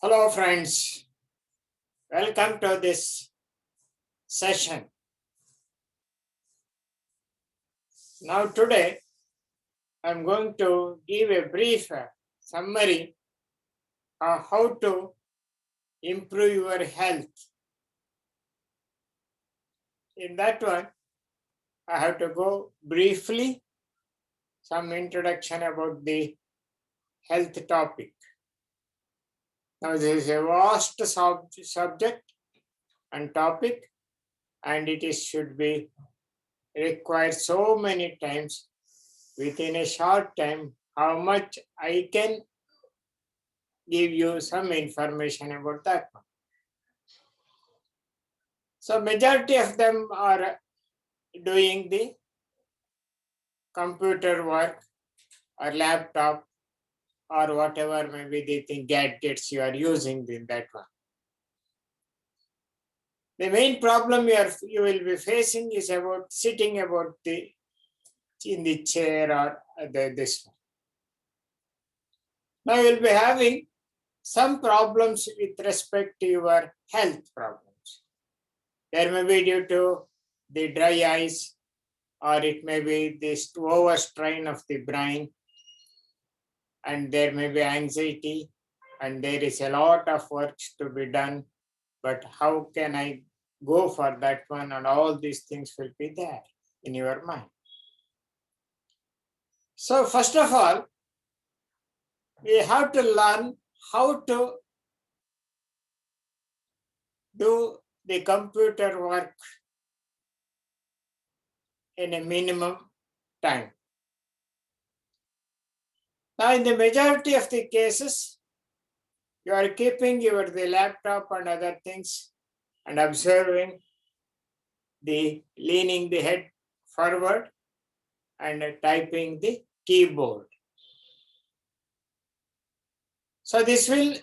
Hello friends, welcome to this session. Now today I'm going to give a brief summary of how to improve your health. In that one, I have to go briefly some introduction about the health topic. Now this is a vast subject and topic, and should be required so many times within a short time. How much I can give you some information about that one. So majority of them are doing the computer work or laptop or whatever maybe they think gadgets you are using in that one. The main problem you will be facing is about sitting in the chair or this one. Now you will be having some problems with respect to your health problems. There may be due to the dry eyes, or it may be this overstrain of the brain, and there may be anxiety, and there is a lot of work to be done. But how can I go for that one? And all these things will be there in your mind. So first of all, we have to learn how to do the computer work in a minimum time. Now, in the majority of the cases, you are keeping the laptop and other things and observing leaning the head forward and typing the keyboard. So this will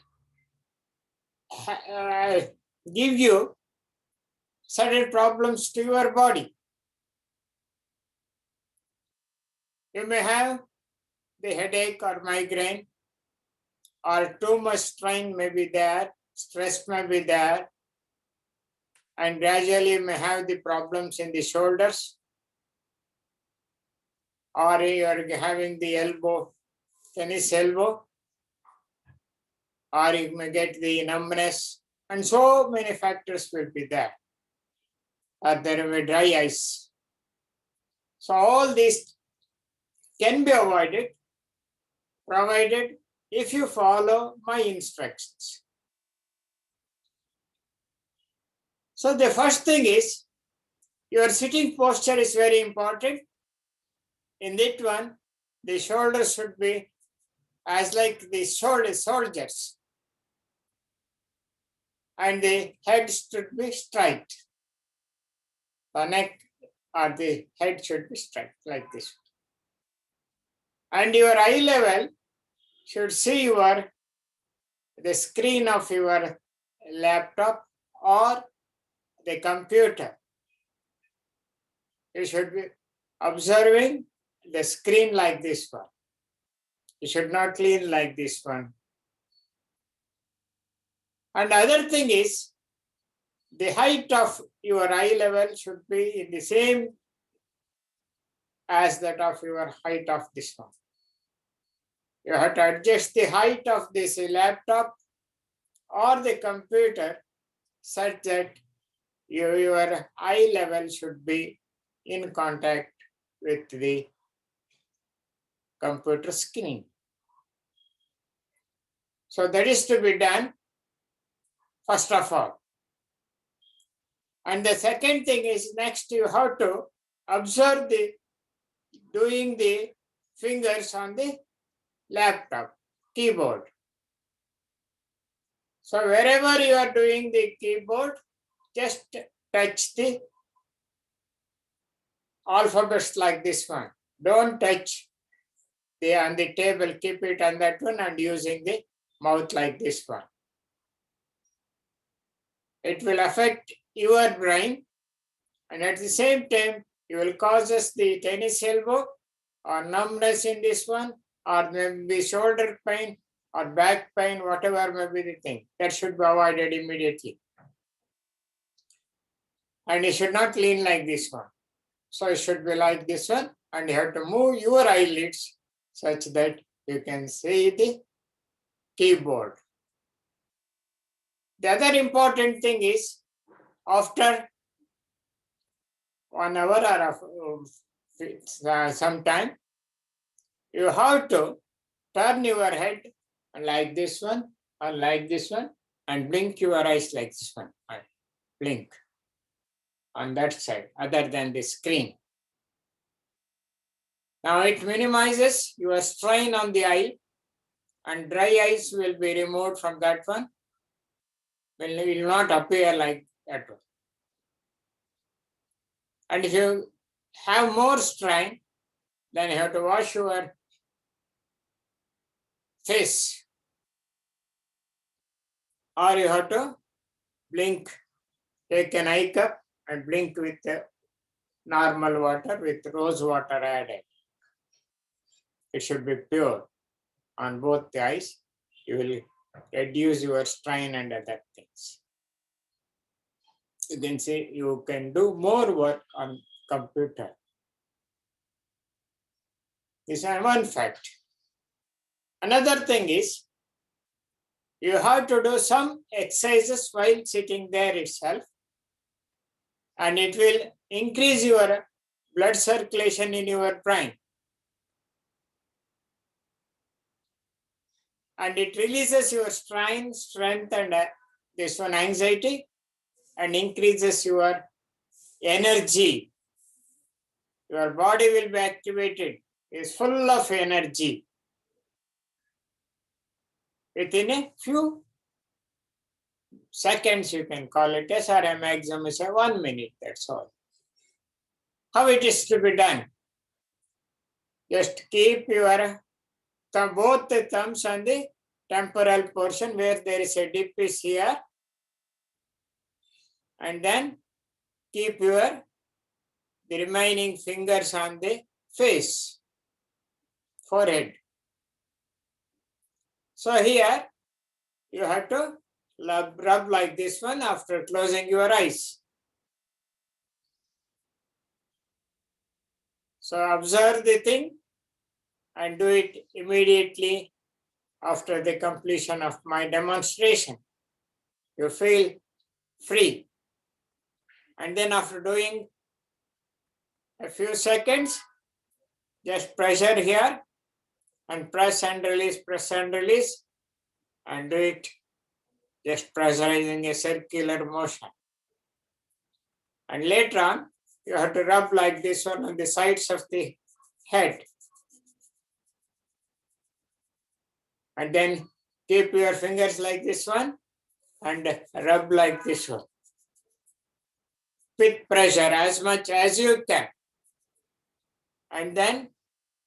give you certain problems to your body. You may have the headache or migraine, or too much strain may be there, stress may be there, and gradually you may have the problems in the shoulders, or you are having the tennis elbow, or you may get the numbness, and so many factors will be there. Or there may be dry eyes. So all these can be avoided, provided if you follow my instructions. So the first thing is, your sitting posture is very important. In that one, the shoulders should be as like the soldiers, and the head should be straight. The neck or the head should be straight like this. And your eye level should see the screen of your laptop or the computer. You should be observing the screen like this one. You should not lean like this one. And other thing is, the height of your eye level should be in the same as that of your height of this one. You have to adjust the height of this laptop or the computer such that your eye level should be in contact with the computer screen. So that is to be done first of all. And the second thing is, next you have to observe doing the fingers on the laptop keyboard. So wherever you are doing the keyboard, just touch the alphabets like this one. Don't touch on the table, keep it on that one and using the mouth like this one. It will affect your brain, and at the same time, you will cause us the tennis elbow or numbness in this one, or maybe shoulder pain, or back pain, whatever may be the thing, that should be avoided immediately. And you should not lean like this one. So it should be like this one, and you have to move your eyelids such that you can see the keyboard. The other important thing is, after 1 hour or some time, you have to turn your head like this one or like this one and blink your eyes like this one. Blink on that side other than the screen. Now it minimizes your strain on the eye, and dry eyes will be removed from that one. It will not appear like that one. And if you have more strain, then you have to wash your face, or you have to blink, take an eye cup and blink with normal water with rose water added. It should be pure on both the eyes. You will reduce your strain and other things. You can say you can do more work on computer. This is one fact. Another thing is, you have to do some exercises while sitting there itself, and it will increase your blood circulation in your brain. And it releases your strain, strength, and this one anxiety, and increases your energy. Your body will be activated, is full of energy. Within a few seconds, you can call it as, or a maximum is 1 minute, that's all. How it is to be done? Just keep your both the thumbs on the temporal portion where there is a dip is here, and then keep the remaining fingers on the face, forehead. So here you have to rub like this one after closing your eyes. So observe the thing and do it immediately after the completion of my demonstration. You feel free. And then after doing a few seconds, just pressure here and press and release, and do it just pressurizing a circular motion. And later on, you have to rub like this one on the sides of the head. And then keep your fingers like this one and rub like this one. With pressure as much as you can. And then,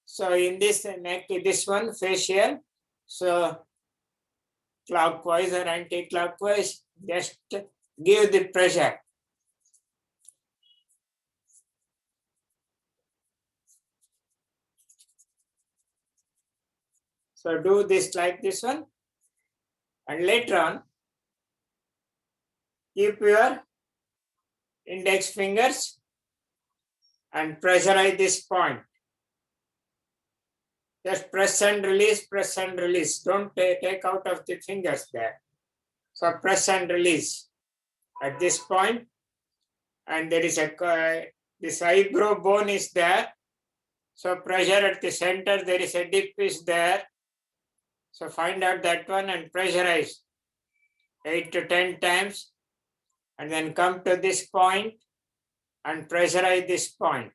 so in this neck, this one, facial, so clockwise or anti-clockwise, just give the pressure. So do this like this one, and later on, keep your index fingers and pressurize this point. Just press and release, press and release. Don't take out of the fingers there. So press and release at this point, and there is this eyebrow bone is there. So pressure at the center, there is a dip is there. So find out that one and pressurize 8 to 10 times, and then come to this point and pressurize this point.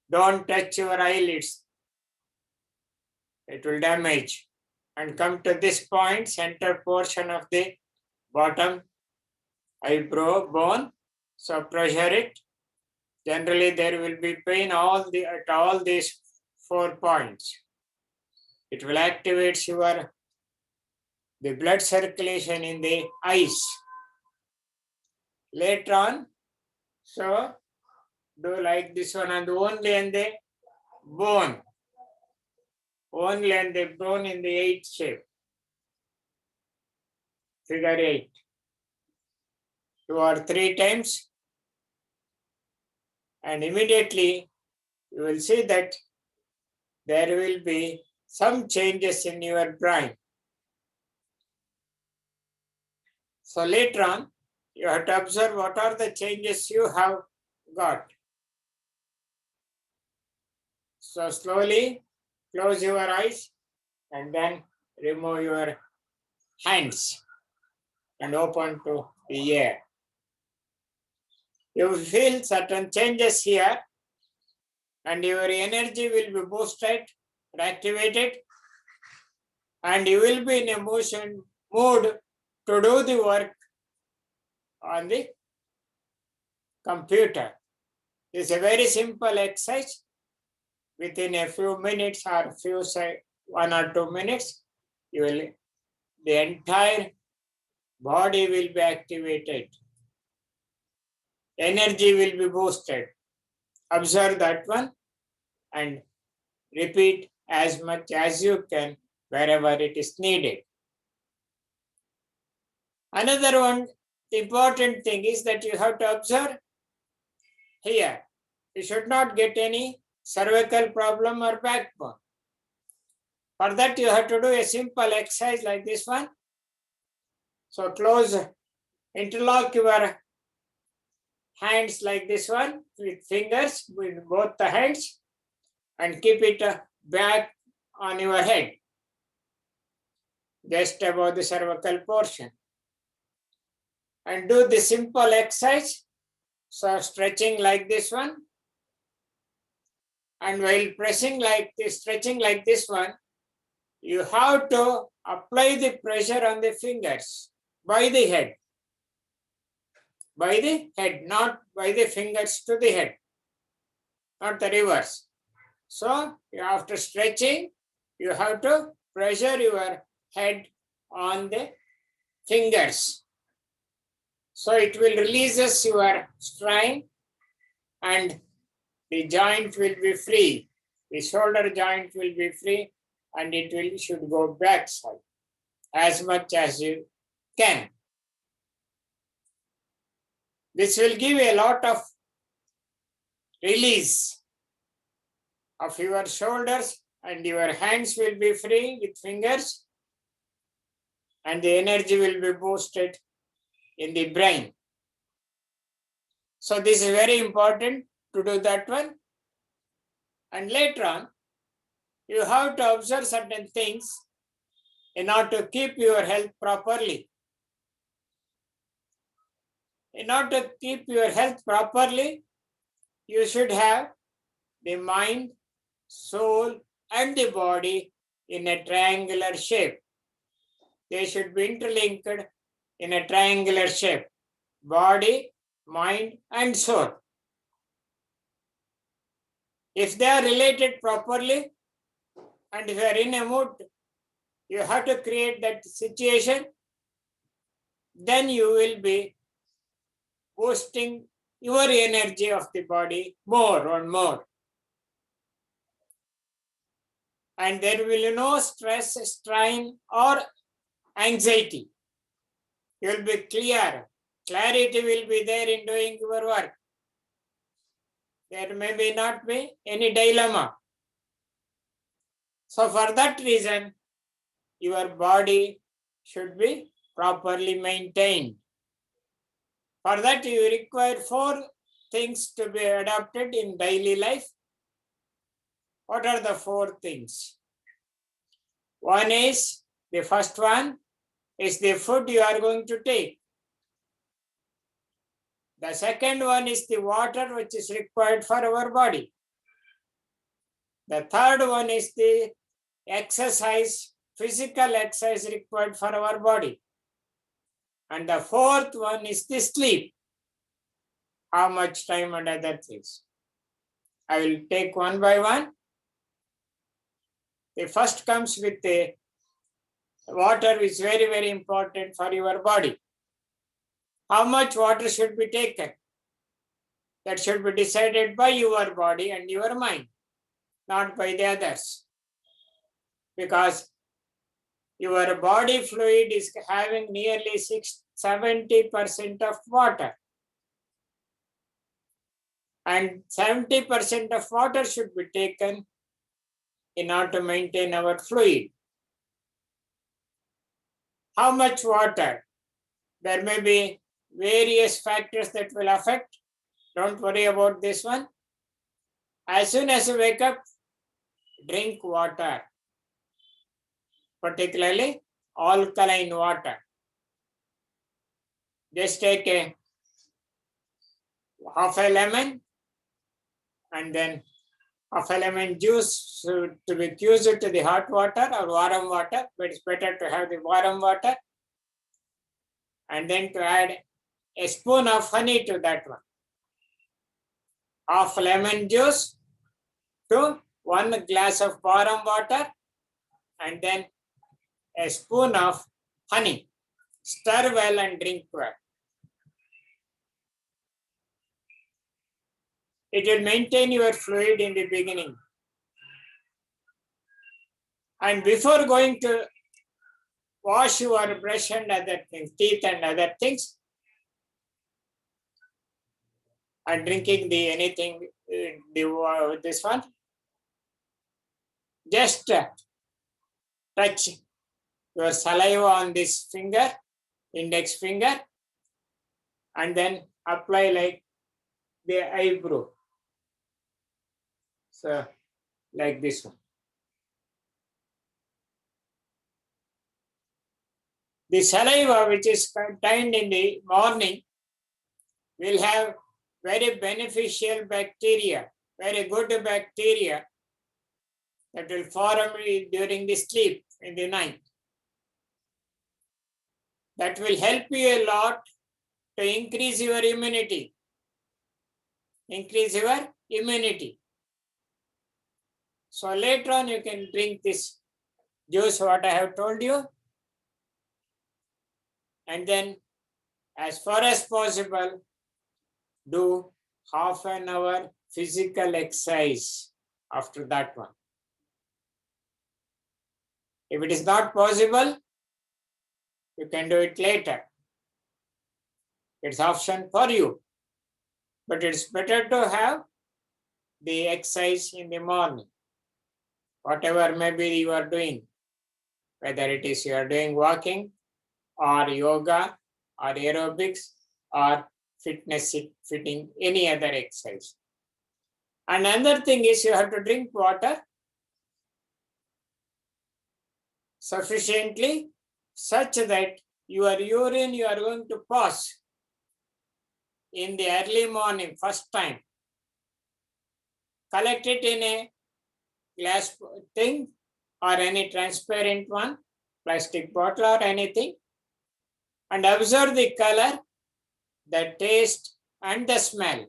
Don't touch your eyelids. It will damage. And come to this point, center portion of the bottom eyebrow bone. So pressure it. Generally, there will be pain at all these 4 points. It will activate the blood circulation in the eyes. Later on, so do like this one, and only in the bone. Only in the bone in the 8 shape. figure 8. 2 or 3 times, and immediately you will see that there will be some changes in your brain. So later on, you have to observe what are the changes you have got. So slowly close your eyes and then remove your hands and open to the air. You will feel certain changes here, and your energy will be boosted and activated, and you will be in a mood to do the work on the computer. It's a very simple exercise. Within a few minutes or 1 or 2 minutes, the entire body will be activated. Energy will be boosted. Observe that one and repeat as much as you can wherever it is needed. Another one, the important thing is that you have to observe here. You should not get any cervical problem or backbone. For that, you have to do a simple exercise like this one. So interlock your hands like this one with fingers with both the hands and keep it back on your head, just above the cervical portion. And do the simple exercise. So stretching like this one. And while stretching like this one, you have to apply the pressure on the fingers by the head. By the head, not by the fingers to the head, not the reverse. So after stretching, you have to pressure your head on the fingers. So it will releases your strain and the joint will be free. The shoulder joint will be free and it should go backside as much as you can. This will give a lot of release of your shoulders and your hands will be free with fingers and the energy will be boosted in the brain. So this is very important to do that one. And later on, you have to observe certain things in order to keep your health properly. In order to keep your health properly, you should have the mind, soul, and the body in a triangular shape. They should be interlinked in a triangular shape. Body, mind, and soul. If they are related properly, and if you are in a mood, you have to create that situation, then you will be boosting your energy of the body more and more. And there will be no stress, strain, or anxiety. You will be clear. Clarity will be there in doing your work. There may not be any dilemma. So for that reason, your body should be properly maintained. For that, you require 4 things to be adopted in daily life. What are the 4 things? The first one is the food you are going to take. The second one is the water which is required for our body. The third one is the exercise, physical exercise required for our body. And the fourth one is the sleep. How much time and other things. I will take one by one. The first comes with the water, which is very, very important for your body. How much water should be taken? That should be decided by your body and your mind, not by the others. Because your body fluid is having nearly 70% of water. And 70% of water should be taken in order to maintain our fluid. How much water? There may be various factors that will affect. Don't worry about this one. As soon as you wake up, drink water, particularly alkaline water. Just take a half a lemon and then half a lemon juice to be used to the hot water or warm water, but it's better to have the warm water. And then to add a spoon of honey to that one. Half lemon juice to 1 glass of warm water and then a spoon of honey. Stir well and drink well. It will maintain your fluid in the beginning. And before going to wash your brush and other things, teeth and other things, and drinking the anything, this one, just touch your saliva on this finger, index finger, and then apply like the eyebrow. So, like this one. The saliva which is contained in the morning will have very beneficial bacteria, very good bacteria that will form during the sleep in the night. That will help you a lot to increase your immunity. Increase your immunity. So later on you can drink this juice, what I have told you. And then as far as possible, do half an hour physical exercise after that one. If it is not possible, you can do it later. It's option for you. But it's better to have the exercise in the morning. Whatever maybe you are doing, whether it is you are doing walking or yoga or aerobics or fitness fitting, any other exercise. And another thing is you have to drink water sufficiently such that your urine you are going to pass in the early morning, first time. Collect it in a glass thing or any transparent one, plastic bottle or anything, and observe the color, the taste and the smell.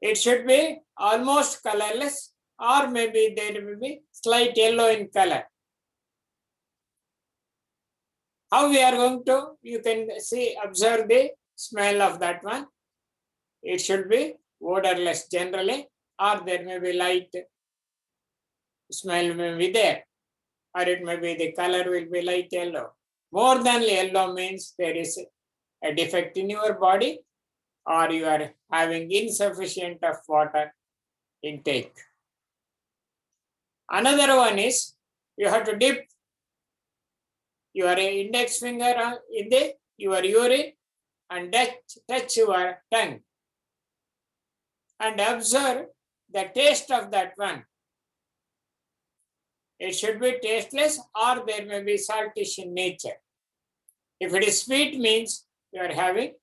It should be almost colorless or maybe there will be slight yellow in color. How we are going to, you can see, observe the smell of that one. It should be odorless generally, or there may be light smell may be there, or it may be the color will be light yellow. More than yellow means there is a defect in your body or you are having insufficient of water intake. Another one is you have to dip your index finger in your urine and touch your tongue and observe the taste of that one. It should be tasteless or there may be saltish in nature. If it is sweet means you are having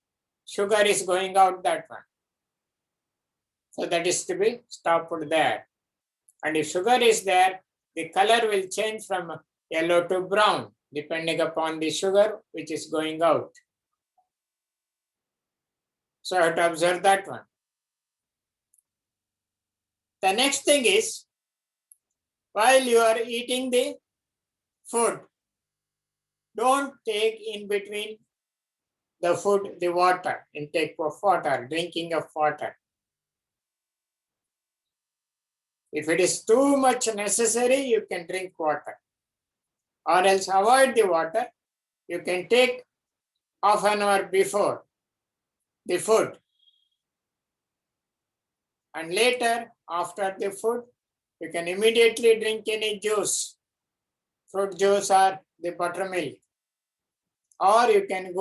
sugar is going out that one. So that is to be stopped there. And if sugar is there, the color will change from yellow to brown depending upon the sugar which is going out. So I have to observe that one. The next thing is, while you are eating the food, don't take in between the food, the water, intake of water, drinking of water. If it is too much necessary, you can drink water. Or else avoid the water. You can take half an hour before the food. And later, after the food, you can immediately drink any juice, fruit juice or the buttermilk. Or you can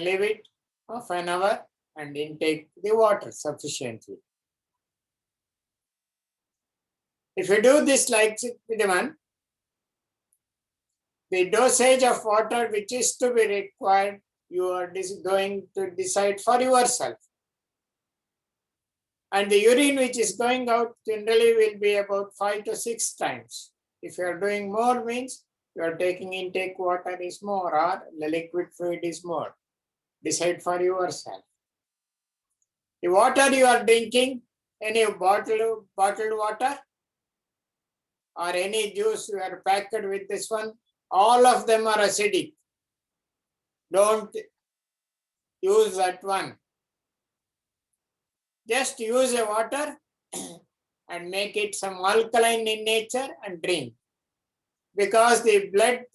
leave it half an hour and intake the water sufficiently. If you do this like Vidaman, the dosage of water which is to be required, you are going to decide for yourself. And the urine which is going out generally will be about 5 to 6 times. If you are doing more, means you are taking intake water is more or the liquid fluid is more. Decide for yourself. The water you are drinking, any bottled water or any juice you are packed with this one, all of them are acidic. Don't use that one. Just use a water and make it some alkaline in nature and drink. Because the blood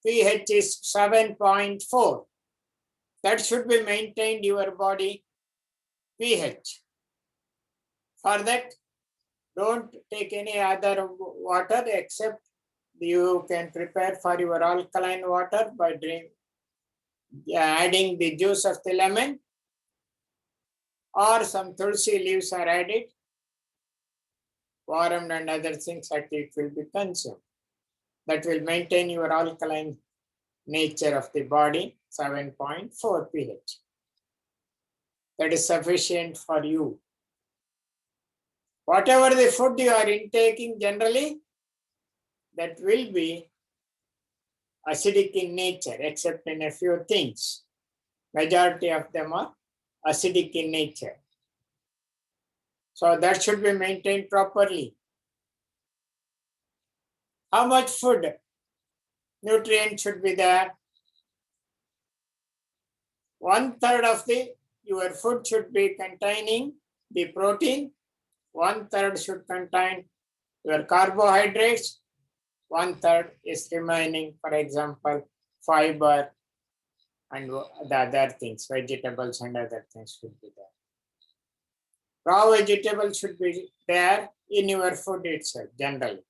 pH is 7.4. That should be maintained your body pH. For that, don't take any other water except you can prepare for your alkaline water by adding the juice of the lemon, or some tulsi leaves are added, warmed and other things that it will be consumed. That will maintain your alkaline nature of the body, 7.4 pH. That is sufficient for you. Whatever the food you are intaking generally, that will be acidic in nature, except in a few things. Majority of them are acidic in nature. So that should be maintained properly. How much food, nutrient should be there? 1/3 of your food should be containing the protein, 1/3 should contain your carbohydrates, 1/3 is remaining, for example, fiber and the other things, vegetables and other things should be there. Raw vegetables should be there in your food itself, generally.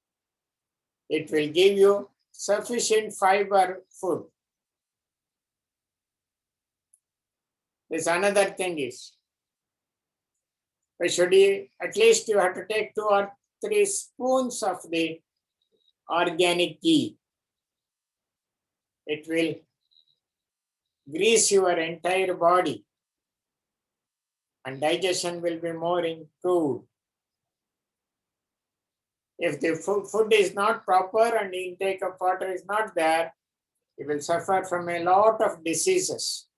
It will give you sufficient fiber food. This another thing is, at least you have to take 2 or 3 spoons of the organic ghee. It will grease your entire body and digestion will be more improved. If the food is not proper and the intake of water is not there, you will suffer from a lot of diseases.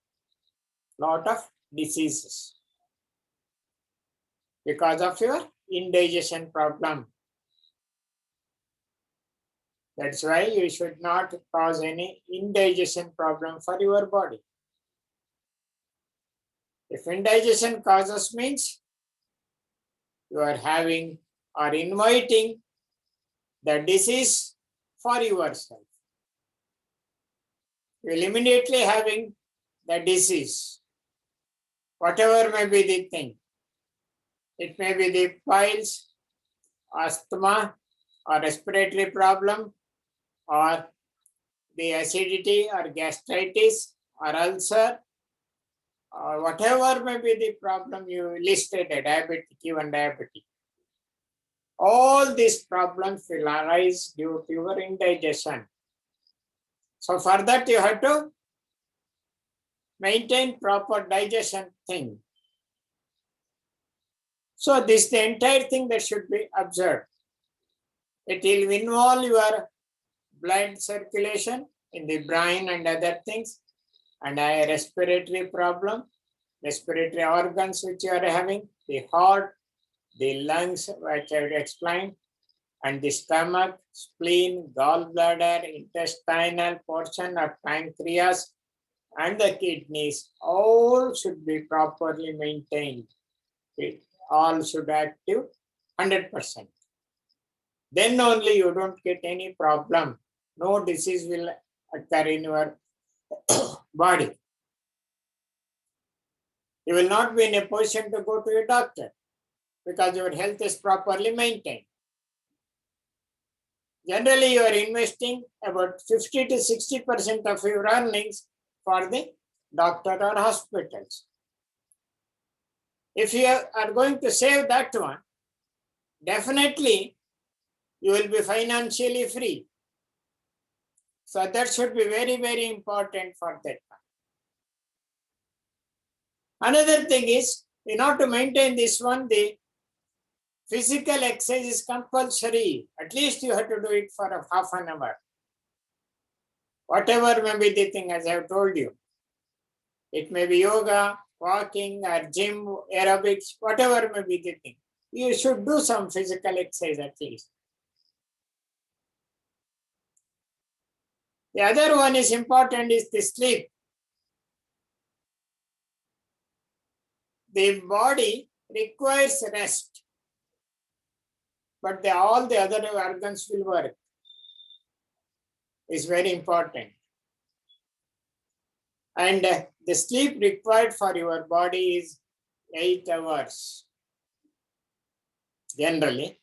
Because of your indigestion problem. That's why you should not cause any indigestion problem for your body. If indigestion causes, means you are having or inviting the disease for yourself. You will immediately having the disease, whatever may be the thing. It may be the piles, asthma, or respiratory problem, or the acidity or gastritis or ulcer, or whatever may be the problem you listed, a diabetic, even diabetic. All these problems will arise due to your indigestion. So for that you have to maintain proper digestion thing. So this is the entire thing that should be observed. It will involve your blood circulation in the brain and other things, and a respiratory problem, respiratory organs which you are having, the heart, the lungs, which I explained, and the stomach, spleen, gallbladder, intestinal portion of pancreas, and the kidneys, all should be properly maintained. All should active 100%. Then only you don't get any problem. No disease will occur in your body. You will not be in a position to go to a doctor because your health is properly maintained. Generally, you are investing about 50 to 60% of your earnings for the doctor or hospitals. If you are going to save that one, definitely you will be financially free. So that should be very, very important for that one. Another thing is, in order to maintain this one, the physical exercise is compulsory. At least you have to do it for a half an hour. Whatever may be the thing, as I have told you. It may be yoga, walking, or gym, aerobics, whatever may be the thing. You should do some physical exercise at least. The other one is important is the sleep. The body requires rest, but all the other organs will work. It's very important. And the sleep required for your body is 8 hours. Generally,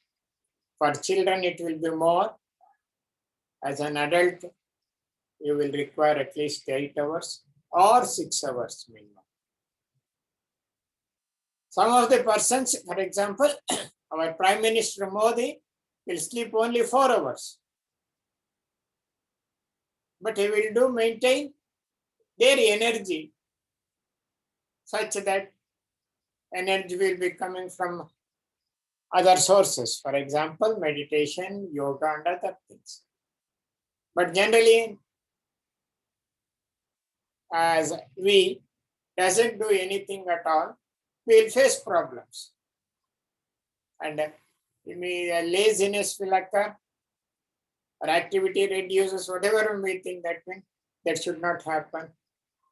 for children it will be more. As an adult, you will require at least 8 hours or 6 hours minimum. Some of the persons, for example, our Prime Minister Modi will sleep only 4 hours. But he will maintain their energy such that energy will be coming from other sources. For example, meditation, yoga, and other things. But generally, as we doesn't do anything at all, we will face problems. And laziness will occur, or activity reduces, whatever we think that should not happen.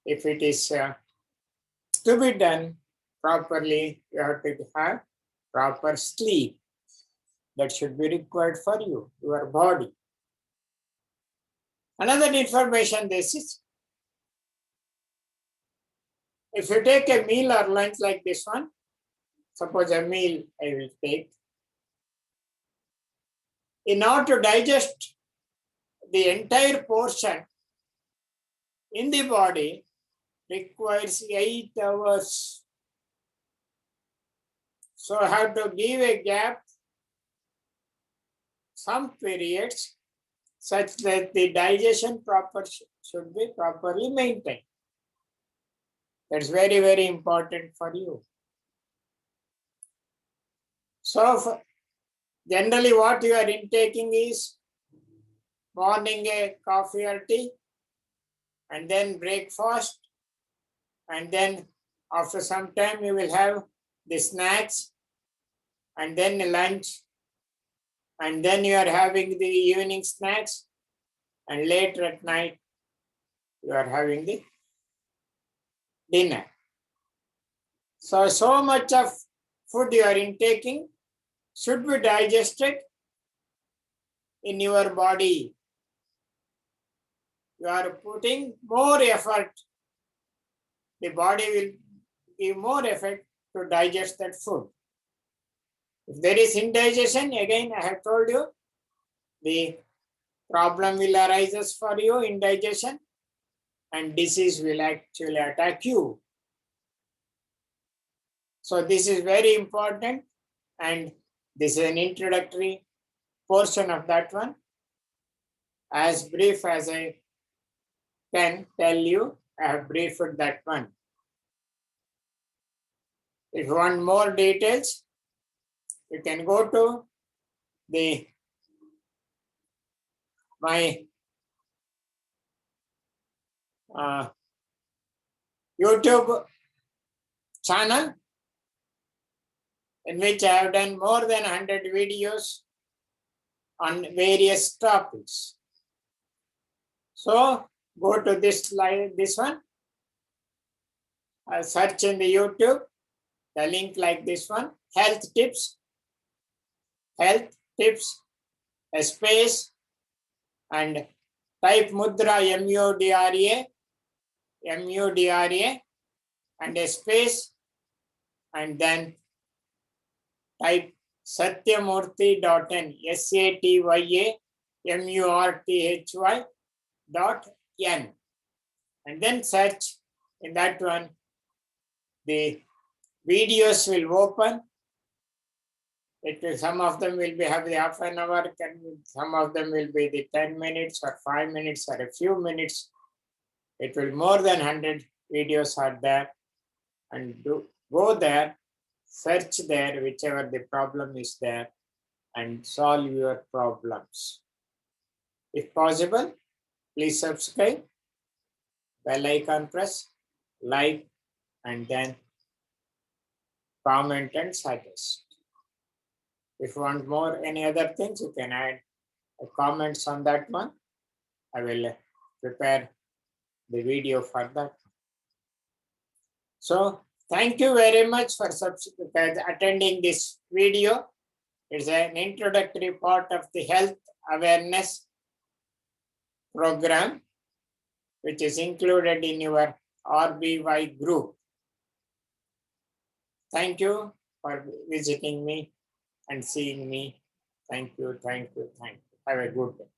If it is to be done properly, you have to have proper sleep. That should be required for you, your body. Another information this is, if you take a meal or lunch like this one, suppose a meal I will take, in order to digest the entire portion in the body requires 8 hours. So I have to give a gap, some periods, such that the digestion should be properly maintained. That's very, very important for you. So generally what you are intaking is morning a coffee or tea, and then breakfast, and then after some time you will have the snacks, and then lunch, and then you are having the evening snacks, and later at night you are having the dinner. So much of food you are intaking should be digested in your body. You are putting more effort. The body will give more effort to digest that food. If there is indigestion, again I have told you, the problem will arise for you, indigestion, and disease will actually attack you. So this is very important, and this is an introductory portion of that one. As brief as I can tell you, I have briefed that one. If you want more details, you can go to my YouTube channel, in which I have done more than 100 videos on various topics. So go to this one. I'll search in the YouTube, the link like this one, health tips, a space, and type mudra, M-U-D-R-A, and a space, and then type satyamurthy.n, satyamurthy.n, and then search. In that one, the videos will open. Some of them will be have the half an hour, some of them will be the 10 minutes or 5 minutes or a few minutes. It will more than 100 videos are there, and go there, search there, whichever the problem is there, and solve your problems. If possible, please subscribe, bell icon press, like, and then comment and suggest. If you want more any other things, you can add comments on that one. I will prepare the video for that. So thank you very much for attending this video. It's an introductory part of the health awareness program, which is included in your RBY group. Thank you for visiting me and seeing me. Thank you, thank you, thank you. Have a good day.